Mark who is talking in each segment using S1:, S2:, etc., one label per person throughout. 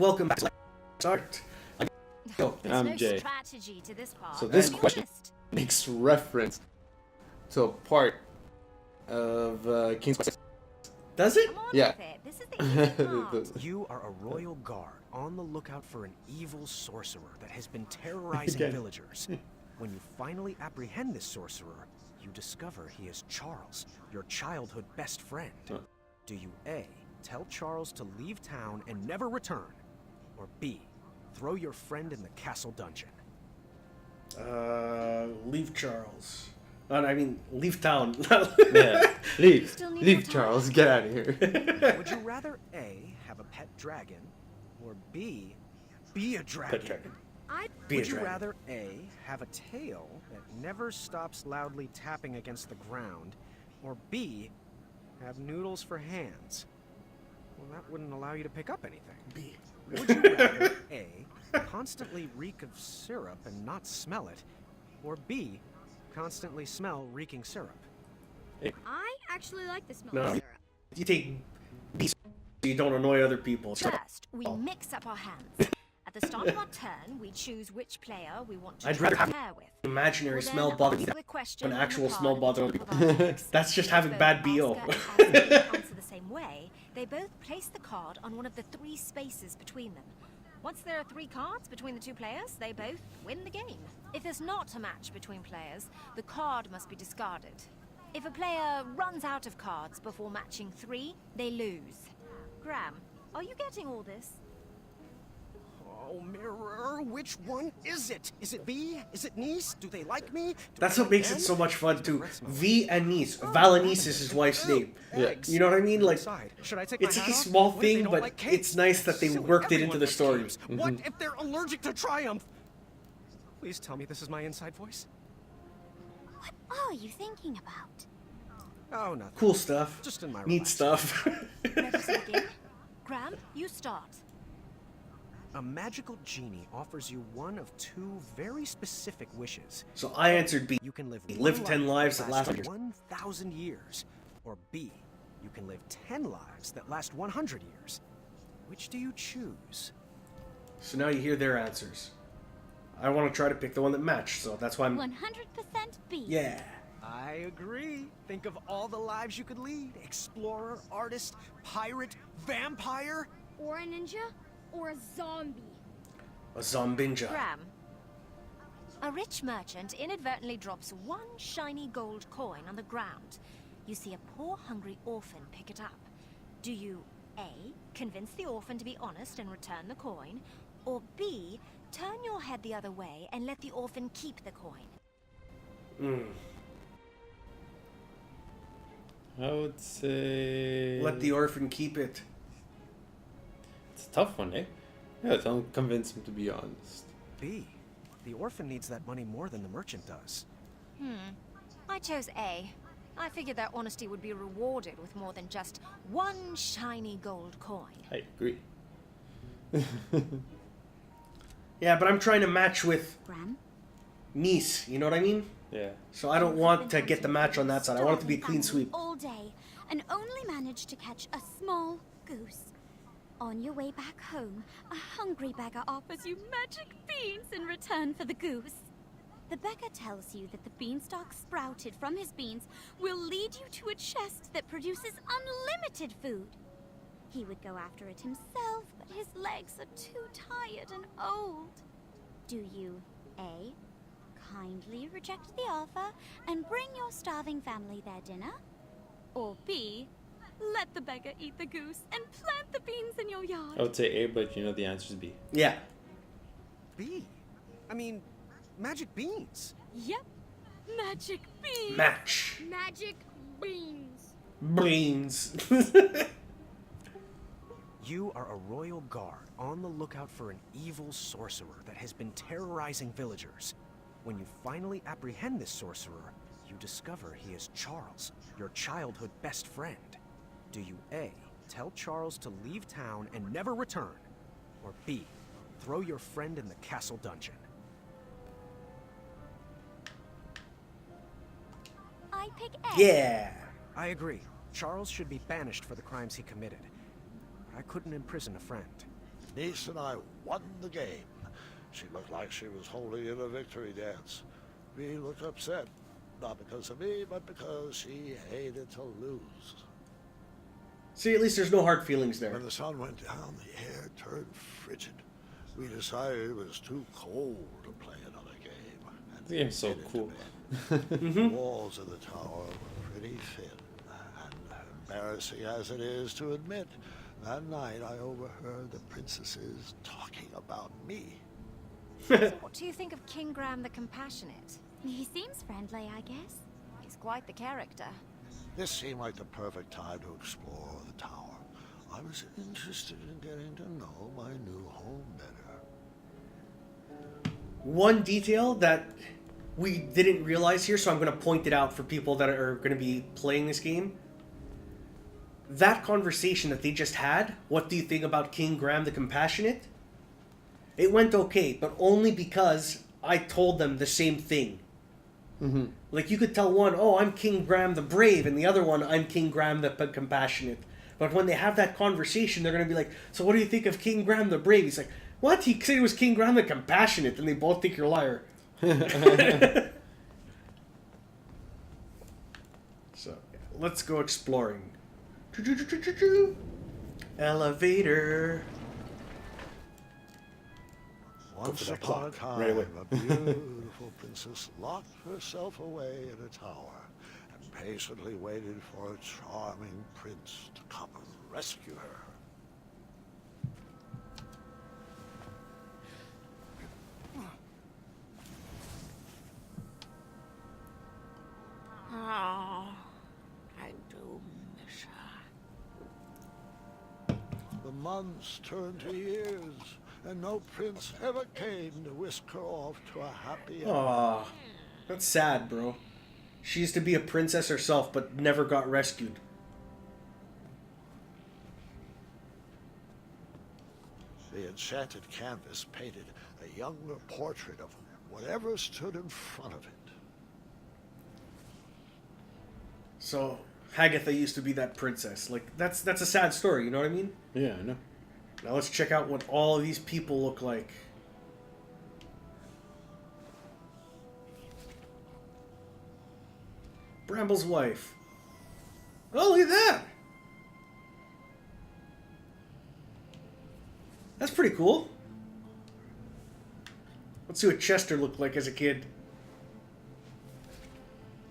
S1: welcome back to Start.
S2: I'm Jay.
S1: So this question makes reference to a part of King's Quest. Does it? Yeah.
S3: This is the easy part.
S4: You are a royal guard on the lookout for an evil sorcerer that has been terrorizing villagers. When you finally apprehend this sorcerer, you discover he is Charles, your childhood best friend. Do you A, tell Charles to leave town and never return, or B, throw your friend in the castle dungeon?
S1: Leave Charles. I mean, leave town.
S2: Yeah, leave Charles, get out of here.
S4: Would you rather A, have a pet dragon, or B, be a dragon?
S2: Pet dragon.
S4: Would you rather A, have a tail that never stops loudly tapping against the ground, or B, have noodles for hands? Well, that wouldn't allow you to pick up anything.
S1: B.
S4: Would you rather A, constantly reek of syrup and not smell it, or B, constantly smell reeking syrup?
S3: I actually like the smell
S1: No.
S3: of syrup.
S1: You take B so you don't annoy other people.
S3: First, we mix up our hands. At the start of our turn, we choose which player we want to
S1: I'd rather have
S3: pair with.
S1: imaginary
S3: We'll then
S1: smell bother
S3: answer
S1: me
S3: the question
S1: than
S3: on the
S1: actual
S3: card
S1: smell
S3: at
S1: bother
S3: the
S1: me.
S3: top of our decks.
S1: That's just having
S3: Both
S1: bad BO.
S3: Oscar and Ashley answer the same way. They both place the card on one of the 3 spaces between them. Once there are 3 cards between the 2 players, they both win the game. If there's not a match between players, the card must be discarded. If a player runs out of cards before matching 3, they lose. Graham, are you getting all this?
S4: Oh, Mirror, which one is it? Is it V? Is it Niece? Do they like me?
S1: That's what makes it so much fun too. V and Niece. Valanice is his wife's name.
S4: Yeah.
S1: You know what I mean? Like,
S4: should I take
S1: it's
S4: my
S1: like a
S4: hat off?
S1: small
S4: What if they
S1: thing,
S4: don't
S1: but
S4: like cakes?
S1: it's nice that they
S4: Silly,
S1: worked it
S4: everyone
S1: into the
S4: likes
S1: story.
S4: cakes. What if they're allergic to Triumph? Please tell me this is my inside voice.
S3: What are you thinking about?
S4: Oh, nothing.
S1: Cool stuff.
S4: Just in my
S1: Neat
S4: relax.
S1: stuff.
S3: Ready to begin? Graham, you start.
S4: A magical genie offers you one of 2 very specific wishes.
S1: So I answered B.
S4: You can live
S1: Live
S4: one
S1: 10 lives that last
S4: 1,000 years, or B, you can live 10 lives that last 100 years. Which do you choose?
S1: So now you hear their answers. I want to try to pick the one that matched, so that's why I'm...
S3: 100% B.
S1: Yeah.
S4: I agree. Think of all the lives you could lead. Explorer, artist, pirate, vampire.
S5: Or a ninja, or a zombie.
S1: A zombinja.
S3: Graham. A rich merchant inadvertently drops 1 shiny gold coin on the ground. You see a poor, hungry orphan pick it up. Do you A, convince the orphan to be honest and return the coin, or B, turn your head the other way and let the orphan keep the coin?
S2: I would say...
S1: Let the orphan keep it.
S2: It's a tough one, eh? Yeah, don't convince him to be honest.
S4: B, the orphan needs that money more than the merchant does.
S3: I chose A. I figured that honesty would be rewarded with more than just 1 shiny gold coin.
S2: I agree.
S1: Yeah, but I'm trying to match with
S3: Graham?
S1: Niece, you know what I mean?
S2: Yeah.
S1: So I don't want to get the match on that side. I want it to be a clean sweep.
S5: All day, and only managed to catch a small goose. On your way back home, a hungry beggar offers you magic beans in return for the goose. The beggar tells you that the beanstalk sprouted from his beans will lead you to a chest that produces unlimited food. He would go after it himself, but his legs are too tired and old. Do you A, kindly reject the offer and bring your starving family their dinner? Or B, let the beggar eat the goose and plant the beans in your yard?
S2: I would say A, but you know the answer is B.
S1: Yeah.
S4: B? I mean, magic beans.
S5: Yep, magic beans.
S1: Match.
S5: Magic beans.
S1: Beans.
S4: You are a royal guard on the lookout for an evil sorcerer that has been terrorizing villagers. When you finally apprehend this sorcerer, you discover he is Charles, your childhood best friend. Do you A, tell Charles to leave town and never return, or B, throw your friend in the castle dungeon?
S5: I pick A.
S1: Yeah.
S4: I agree. Charles should be banished for the crimes he committed. But I couldn't imprison a friend.
S6: niece and I won the game. She looked like she was holding in a victory dance. We looked upset, not because of me, but because she hated to lose.
S1: See, at least there's no hard feelings there.
S6: When the sun went down, the air turned frigid. We decided it was too cold to play another game. And
S2: The game's so
S6: headed to
S2: cool.
S6: bed. The walls of the tower were pretty thin, and embarrassing as it is to admit, that night I overheard the princesses talking about me.
S3: So what do you think of King Graham the Compassionate?
S5: He seems friendly, I guess.
S3: He's quite the character.
S6: This seemed like the perfect time to explore the tower. I was interested in getting to know my new home better.
S1: One detail that we didn't realize here, so I'm going to point it out for people that are going to be playing this game. That conversation that they just had, what do you think about King Graham the Compassionate? It went okay, but only because I told them the same thing.
S2: Mm-hmm.
S1: Like, you could tell one, oh, I'm King Graham the Brave, and the other one, I'm King Graham the Compassionate. But when they have that conversation, they're going to be like, so what do you think of King Graham the Brave? He's like, what? He said he was King Graham the Compassionate, and they both think you're a liar. So, let's go exploring. Elevator.
S6: Once
S2: that
S6: upon a
S2: clock
S6: time,
S2: right away.
S6: a beautiful princess locked herself away in a tower and patiently waited for a charming prince to come and rescue her.
S3: Oh, I do miss her.
S6: The months turned to years, and no prince ever came to whisk her off to a happy end.
S1: Aw, that's sad, bro. She used to be a princess herself, but never got rescued.
S6: The enchanted canvas painted a younger portrait of whatever stood in front of it.
S1: So, Hagatha used to be that princess. Like, that's a sad story, you know what I mean?
S2: Yeah, I know.
S1: Now let's check out what all of these people look like. Bramble's wife. Oh, look at that! That's pretty cool. Let's see what Chester looked like as a kid.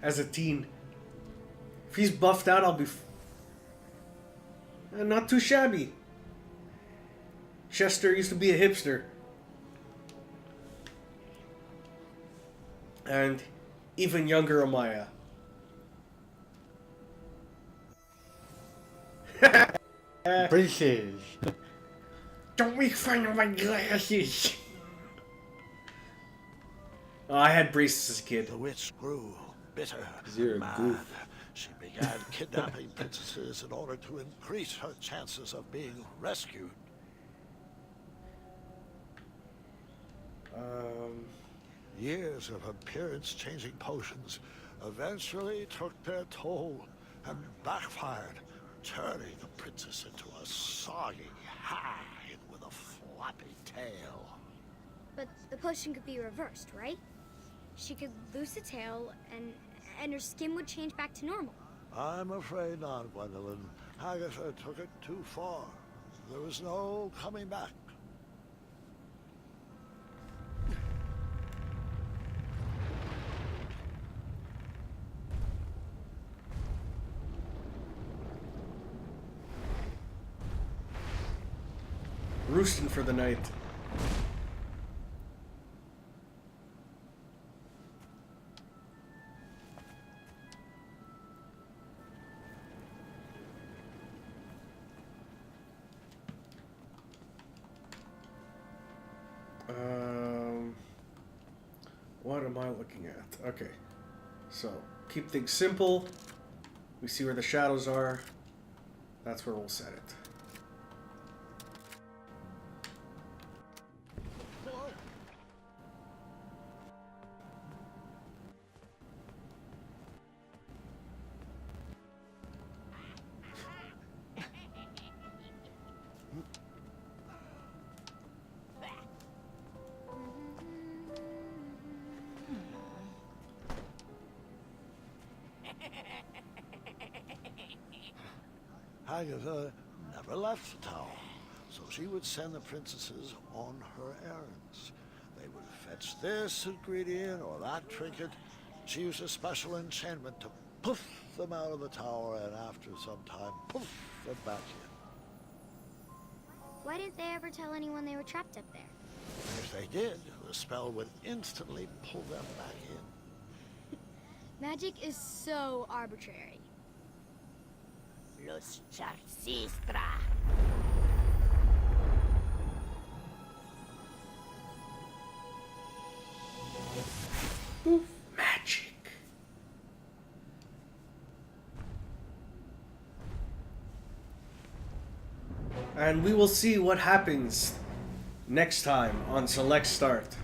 S1: As a teen. If he's buffed out, I'll be... not too shabby. Chester used to be a hipster. And even younger Amaya.
S2: Braces.
S1: Don't make fun of my glasses. Oh, I had braces as a kid.
S6: The witch grew bitter
S2: You're a
S6: and mad.
S2: goof.
S6: She began kidnapping princesses in order to increase her chances of being rescued. Years of appearance-changing potions eventually took their toll and backfired, turning the princess into a soggy hag with a floppy tail.
S7: But the potion could be reversed, right? She could lose a tail and her skin would change back to normal.
S6: I'm afraid not, Gwendolyn. Agatha took it too far. There was no coming back.
S1: Roosting for the night. What am I looking at? Okay. So, keep things simple. We see where the shadows are. That's where we'll set it.
S6: Agatha never left the tower, so she would send the princesses on her errands. They would fetch this ingredient or that trinket. She used a special enchantment to poof them out of the tower, and after some time, poof them back in.
S7: Why didn't they ever tell anyone they were trapped up there?
S6: If they did, the spell would instantly pull them back in.
S7: Magic is so arbitrary.
S8: Los Charcistra.
S1: Magic. And we will see what happens next time on Select Start.